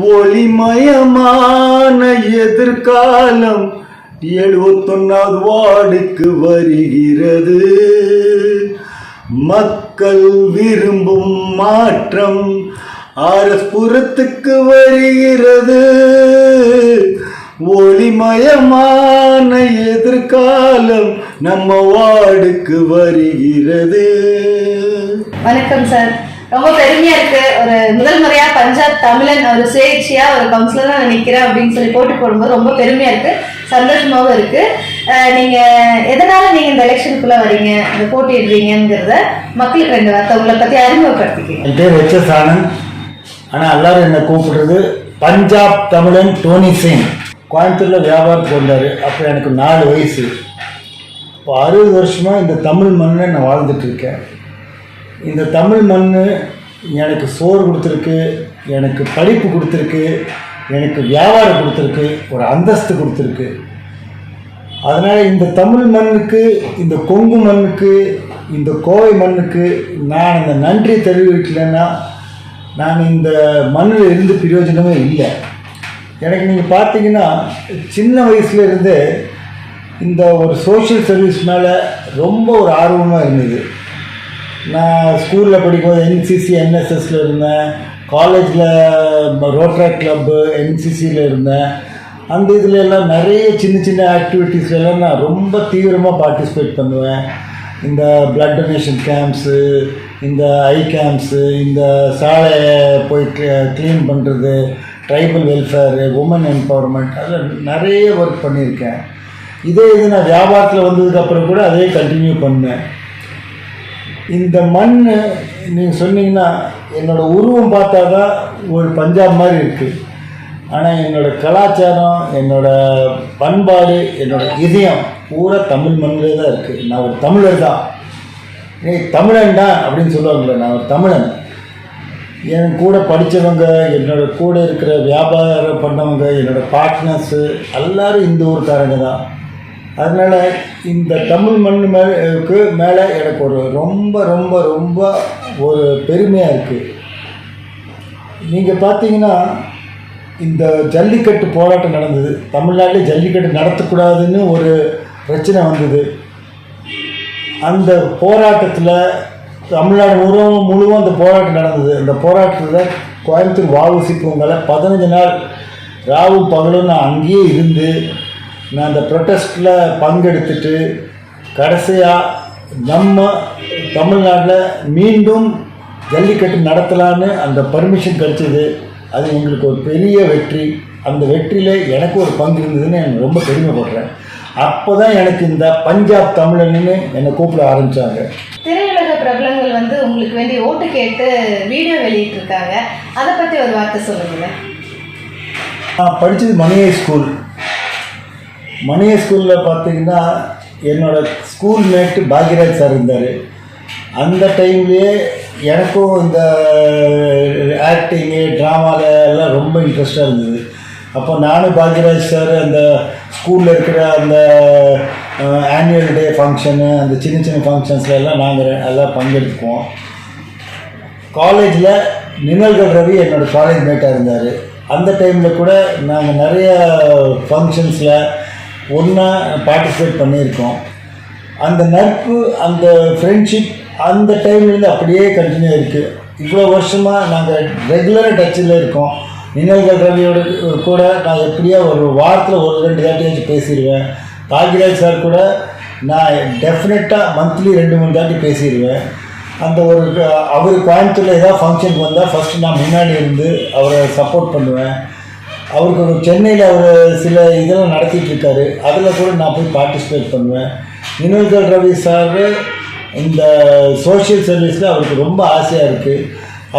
ஒளிமயமான எதிர்காலம் 71வது வார்டுக்கு வருகிறது. மக்கள் விரும்பும் மாற்றம் அரசுரத்துக்கு வருகிறது. ஒளிமயமான எதிர்காலம் நம்ம வார்டுக்கு வருகிறது. வணக்கம் சார், ரொம்ப பெருமையா இருக்கு. ஒரு முதல் முறையா பஞ்சாப் தமிழன் ஒரு சுயேட்சையா ஒரு கவுன்சிலரா நான் நிக்கிறேன் அப்படின்னு சொல்லி போட்டி போடும்போது ரொம்ப பெருமையா இருக்கு, சந்தோஷமாவும் இருக்கு. நீங்க எதனால நீங்க இந்த எலெக்ஷனுக்குள்ள வரீங்க, இந்த போட்டியிடுறீங்கிறத மக்களுக்கு 2 வார்த்தை உங்களை பத்தி அறிமுகப்படுத்திக்கீங்க. என் பேர் HS ஆனந்த். ஆனா எல்லாரும் என்ன கூப்பிடுறது பஞ்சாப் தமிழன் டோனி சிங். கோயம்புத்தூர்ல வியாபாரத்துக்கு வந்தாரு. அப்போ எனக்கு 4 வயசு. இப்போ 60 வருஷமா இந்த தமிழ் மண்ணை நான் வாழ்ந்துட்டு இருக்கேன். இந்த தமிழ் மண் எனக்கு சோறு கொடுத்துருக்கு, எனக்கு படிப்பு கொடுத்துருக்கு, எனக்கு வியாபாரம் கொடுத்துருக்கு, ஒரு அந்தஸ்து கொடுத்துருக்கு. அதனால் இந்த தமிழ் மண்ணுக்கு, இந்த கொங்கு மண்ணுக்கு, இந்த கோவை மண்ணுக்கு நான் அந்த நன்றி தெரிவிக்கலைன்னா நான் இந்த மண்ணில் இருந்து பிரயோஜனமே இல்லை. எனக்கு நீங்கள் பார்த்தீங்கன்னா சின்ன வயசுலேருந்து இந்த ஒரு சோஷியல் சர்வீஸ் மேலே ரொம்ப ஒரு ஆர்வமாக இருந்தது. நான் ஸ்கூலில் படிக்கும்போது NCC NSSல இருந்தேன், காலேஜில் ரோட்டரி கிளப்பு NCCயில் இருந்தேன். அந்த இதில் எல்லாம் நிறைய சின்ன சின்ன ஆக்டிவிட்டீஸ்லாம் நான் ரொம்ப தீவிரமாக பார்ட்டிசிபேட் பண்ணுவேன். இந்த பிளட் டொனேஷன் கேம்ப்ஸு, இந்த ஐ கேம்ப்ஸு, இந்த சாலையை போய் க்ளீன் பண்ணுறது, ட்ரைபல் வெல்ஃபேரு, உமன் எம்பவர்மெண்ட், அதில் நிறைய ஒர்க் பண்ணியிருக்கேன். இது நான் வியாபாரத்தில் வந்ததுக்கப்புறம் கூட அதே கண்டினியூ பண்ணேன். இந்த மண் நீங்கள் சொன்னீங்கன்னா என்னோடய உருவம் பார்த்தா தான் ஒரு பஞ்சாப் மாதிரி இருக்குது. ஆனால் என்னோடய கலாச்சாரம், என்னோடய பண்பாடு, என்னோடய இதயம் பூரா தமிழ் மண்ணிலே தான் இருக்குது. நான் ஒரு தமிழர் தான். தமிழன் தான் அப்படின்னு சொல்லுவாங்களே, நான் ஒரு தமிழன். என் கூட படித்தவங்க, என்னோட கூட இருக்கிற வியாபாரம் பண்ணவங்க, என்னோடய பார்ட்னர்ஸு எல்லோரும் இந்த ஊருக்காரங்க தான். அதனால் இந்த தமிழ் மண் மேலே எனக்கு ஒரு ரொம்ப ரொம்ப ரொம்ப ஒரு பெருமையாக இருக்குது. நீங்கள் பார்த்தீங்கன்னா இந்த ஜல்லிக்கட்டு போராட்டம் நடந்தது. தமிழ்நாட்டில் ஜல்லிக்கட்டு நடத்தக்கூடாதுன்னு ஒரு பிரச்சனை வந்தது. அந்த போராட்டத்தில் தமிழ்நாடு முழுவதும் அந்த போராட்டம் நடந்தது. அந்த போராட்டத்தில் கோயம்புத்தூர் வஉசி பூங்கால 15 நாள் ராவும் பகலும் நான் அங்கேயே இருந்து நான் அந்த ப்ரொட்டஸ்ட்டில் பங்கெடுத்துட்டு கடைசியாக நம்ம தமிழ்நாட்டில் மீண்டும் ஜல்லிக்கட்டு நடத்தலான்னு அந்த பர்மிஷன் கிடச்சிது. அது எங்களுக்கு ஒரு பெரிய வெற்றி. அந்த வெற்றியில் எனக்கு ஒரு பங்கு இருந்ததுன்னு எனக்கு ரொம்ப பெருமைப்படுறேன். அப்போ தான் எனக்கு இந்த பஞ்சாப் தமிழன்னு என்னை கூப்பிட ஆரம்பித்தாங்க. திரையுலக பிரபலங்கள் உங்களுக்கு வேண்டிய ஓட்டு கேட்டு வீடியோ வெளியிட்டிருக்காங்க, அதை பற்றி ஒரு வார்த்தை சொல்லுங்கள். நான் படித்தது மணியை ஸ்கூல். மணியை ஸ்கூலில் பார்த்தீங்கன்னா என்னோடய ஸ்கூல் மேட்டு பாக்யராஜ் சார் இருந்தார். அந்த டைம்லேயே எனக்கும் இந்த ஆக்டிங்கு, ட்ராமாவில் எல்லாம் ரொம்ப இன்ட்ரெஸ்டாக இருந்தது. அப்போ நானும் பாக்யராஜ் சார் அந்த ஸ்கூலில் இருக்கிற அந்த ஆனுவல் டே ஃபங்க்ஷனு, அந்த சின்ன சின்ன ஃபங்க்ஷன்ஸில் எல்லாம் நாங்கள் எல்லாம் பங்கெடுத்துக்குவோம். காலேஜில் நிழல்கள் ரவி என்னோடய காலேஜ் மேட்டாக இருந்தார். அந்த டைமில் கூட நாங்கள் நிறைய ஃபங்க்ஷன்ஸில் ஒன்றா பார்ட்டிசிபேட் பண்ணியிருக்கோம். அந்த நட்பு, அந்த ஃப்ரெண்ட்ஷிப் அந்த டைம்லேருந்து அப்படியே கண்டினியூ இருக்குது. இவ்வளோ வருஷமாக நாங்கள் ரெகுலராக டச்சில் இருக்கோம். நிழல்கள் ரவியோட கூட நான் எப்படியா ஒரு வாரத்தில் 1-2 தாட்டியாச்சும் பேசிடுவேன். பாக்யராஜ் சார் கூட நான் டெஃபினட்டாக மந்த்லி 2-3 தாட்டி பேசிடுவேன். அந்த ஒரு அவர் கோயம்புத்தூரில் ஏதாவது ஃபங்க்ஷனுக்கு வந்தால் ஃபஸ்ட்டு நான் முன்னாடி இருந்து அவரை சப்போர்ட் பண்ணுவேன். அவருக்கு ஒரு சென்னையில் அவர் சில இதெல்லாம் நடத்திட்டுருக்காரு, அதில் கூட நான் போய் பார்ட்டிசிபேட் பண்ணுவேன். நிழல்கள் ரவி சார் இந்த சோஷியல் சர்வீஸில் அவருக்கு ரொம்ப ஆசையாக இருக்குது.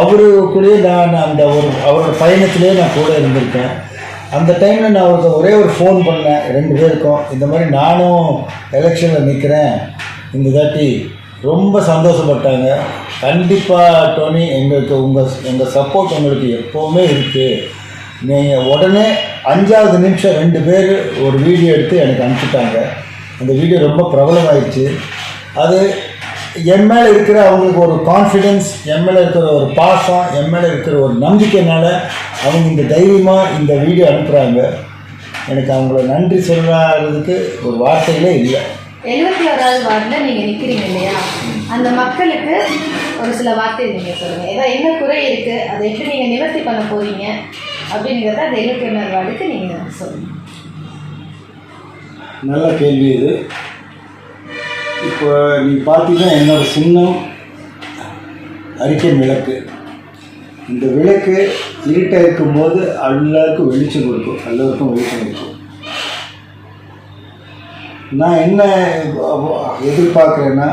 அவரு கூட நான் அந்த ஒரு அவரோட பயணத்திலே நான் கூட இருந்திருக்கேன். அந்த டைமில் நான் அவருக்கு ஒரே ஒரு ஃபோன் பண்ணேன் 2 பேருக்கும். இந்த மாதிரி நானும் எலெக்ஷனில் நிற்கிறேன் இந்த தாட்டி. ரொம்ப சந்தோஷப்பட்டாங்க. கண்டிப்பாக டோனி, எங்கள் சப்போர்ட் உங்களுக்கு எப்போவுமே இருக்குது. நீங்கள் உடனே 5வது நிமிஷம் 2 பேர் ஒரு வீடியோ எடுத்து எனக்கு அனுப்பிச்சிட்டாங்க. அந்த வீடியோ ரொம்ப பிரபலமாயிடுச்சு. அது என் மேலே இருக்கிற அவங்களுக்கு ஒரு கான்ஃபிடென்ஸ், என் மேலே இருக்கிற ஒரு பாசம், என் மேலே இருக்கிற ஒரு நம்பிக்கைனால அவங்க இந்த தைரியமாக இந்த வீடியோ அனுப்புகிறாங்க. எனக்கு அவங்கள நன்றி சொல்கிறதுக்கு ஒரு வார்த்தைகளே இல்லை. 71வது வார்டில் நீங்கள் நிற்கிறீங்க இல்லையா, அந்த மக்களுக்கு ஒரு சில வார்த்தை நீங்கள் சொல்லுங்கள். ஏதாவது என்ன குறை இருக்குது, அதை எப்படி நீங்கள் நிவர்த்தி பண்ண போகிறீங்க அப்படிங்கிறத அந்த 71வது வார்டுக்கு நீங்கள் சொல்லுங்கள். நல்ல கேள்வி இது. இப்போ நீ பார்த்தீங்கன்னா என்னோடய சின்னம் ஹரிக்கேன் விளக்கு. இந்த விளக்கு இருட்டாக இருக்கும்போது எல்லாருக்கும் வெளிச்சம் கொடுக்கும், எல்லாருக்கும் வெளிச்சம் கொடுக்கும். நான் என்ன எதிர்பார்க்குறேன்னா,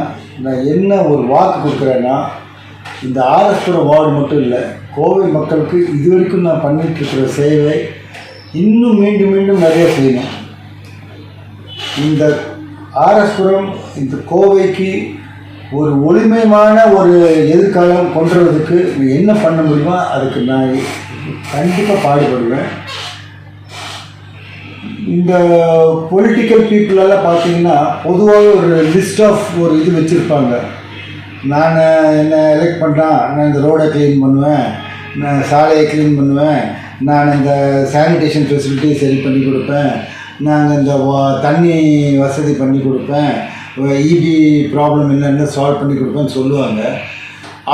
நான் என்ன ஒரு வாக்கு கொடுக்குறேன்னா, இந்த ஆர்எஸ்புரம் வார்டு மட்டும் இல்லை, கோவை மக்களுக்கு இது வரைக்கும் நான் பண்ணிகிட்ருக்கிற சேவை இன்னும் மீண்டும் மீண்டும் நிறைய செய்யணும். இந்த ஆர்எஸ்புரம் இந்த கோவைக்கு ஒரு ஒளிமயமான ஒரு எதிர்காலம் கொண்டுறதுக்கு என்ன பண்ண முடியுமோ அதுக்கு நான் கண்டிப்பாக பாடுபடுவேன். இந்த பொலிட்டிக்கல் பீப்புளெல்லாம் பார்த்தீங்கன்னா பொதுவாக ஒரு லிஸ்ட் ஆஃப் ஒரு இது வச்சுருப்பாங்க. நான் என்ன எலெக்ட் பண்ணுறேன், நான் இந்த ரோடை க்ளீன் பண்ணுவேன், நான் சாலையை க்ளீன் பண்ணுவேன், நான் இந்த சானிடேஷன் ஃபெசிலிட்டி சரி பண்ணி கொடுப்பேன், நாங்கள் இந்த தண்ணி வசதி பண்ணி கொடுப்பேன், இபி ப்ராப்ளம் என்னென்ன சால்வ் பண்ணி கொடுப்பேன்னு சொல்லுவாங்க.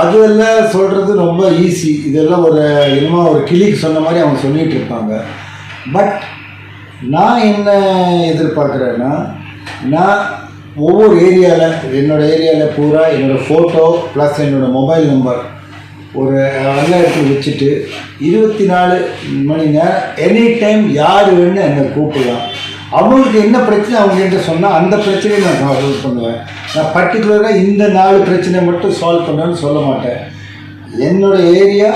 அதெல்லாம் சொல்கிறது ரொம்ப ஈஸி. இதெல்லாம் ஒரு என்னமோ ஒரு கிளிக்கு சொன்ன மாதிரி அவங்க சொல்லிகிட்டு இருப்பாங்க. பட் நான் என்ன எதிர்பார்க்குறேன்னா, நான் ஒவ்வொரு ஏரியாவில், என்னோடய ஏரியாவில் பூரா என்னோடய ஃபோட்டோ ப்ளஸ் என்னோடய மொபைல் நம்பர் ஒரு நல்ல இடத்துல வச்சுட்டு 24 மணி நேரம் எனி டைம் யார் வேணும்னு என்னை கூப்பிடலாம். அவங்களுக்கு என்ன பிரச்சனை அவங்ககிட்ட சொன்னால் அந்த பிரச்சனையை நான் சால்வ் பண்ணுவேன். நான் பர்டிகுலராக இந்த 4 பிரச்சனை மட்டும் சால்வ் பண்ணுவேன்னு சொல்ல மாட்டேன். என்னோடய ஏரியா,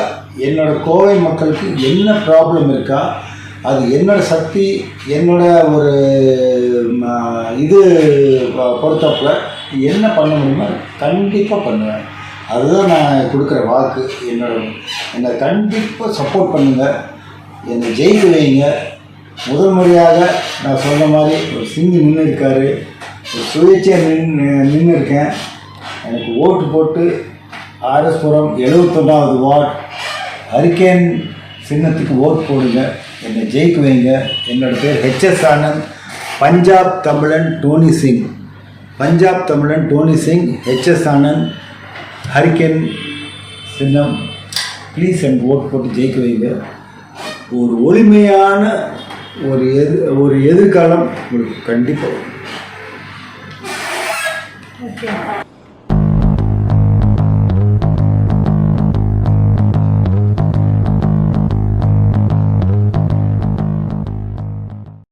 என்னோடய கோவை மக்களுக்கு என்ன ப்ராப்ளம் இருக்கா, அது என்னோடய சக்தி, என்னோட ஒரு இது பொறுத்தப்பில் என்ன பண்ண முடியுமோ கண்டிப்பாக பண்ணுவேன். அதுதான் நான் கொடுக்குற வாக்கு. என்னை கண்டிப்பாக சப்போர்ட் பண்ணுங்கள், என்னை ஜெயிக்க வைங்க. முதல் முறையாக நான் சொன்ன மாதிரி ஒரு சிங்கி நின்று இருக்கார், ஒரு சுயேட்சையாக நின்று இருக்கேன். எனக்கு ஓட்டு போட்டு ஆர்எஸ்புரம் 71வது வார்டு ஹரிக்கேன் சின்னத்துக்கு ஓட்டு போடுங்க, என்னை ஜெயிக்க வைங்க. என்னோடய பேர் ஹெச்எஸ் ஆனந்த், பஞ்சாப் தமிழன் டோனி சிங். பஞ்சாப் தமிழன் டோனி சிங், ஹெச்எஸ் ஆனந்த், ஹரிக்கேன் சின்னம். ப்ளீஸ் எனக்கு ஓட்டு போட்டு ஜெயிக்க வைங்க. ஒரு ஒளிமையான ஒரு எதிர்காலம் உங்களுக்கு கண்டிப்பாக.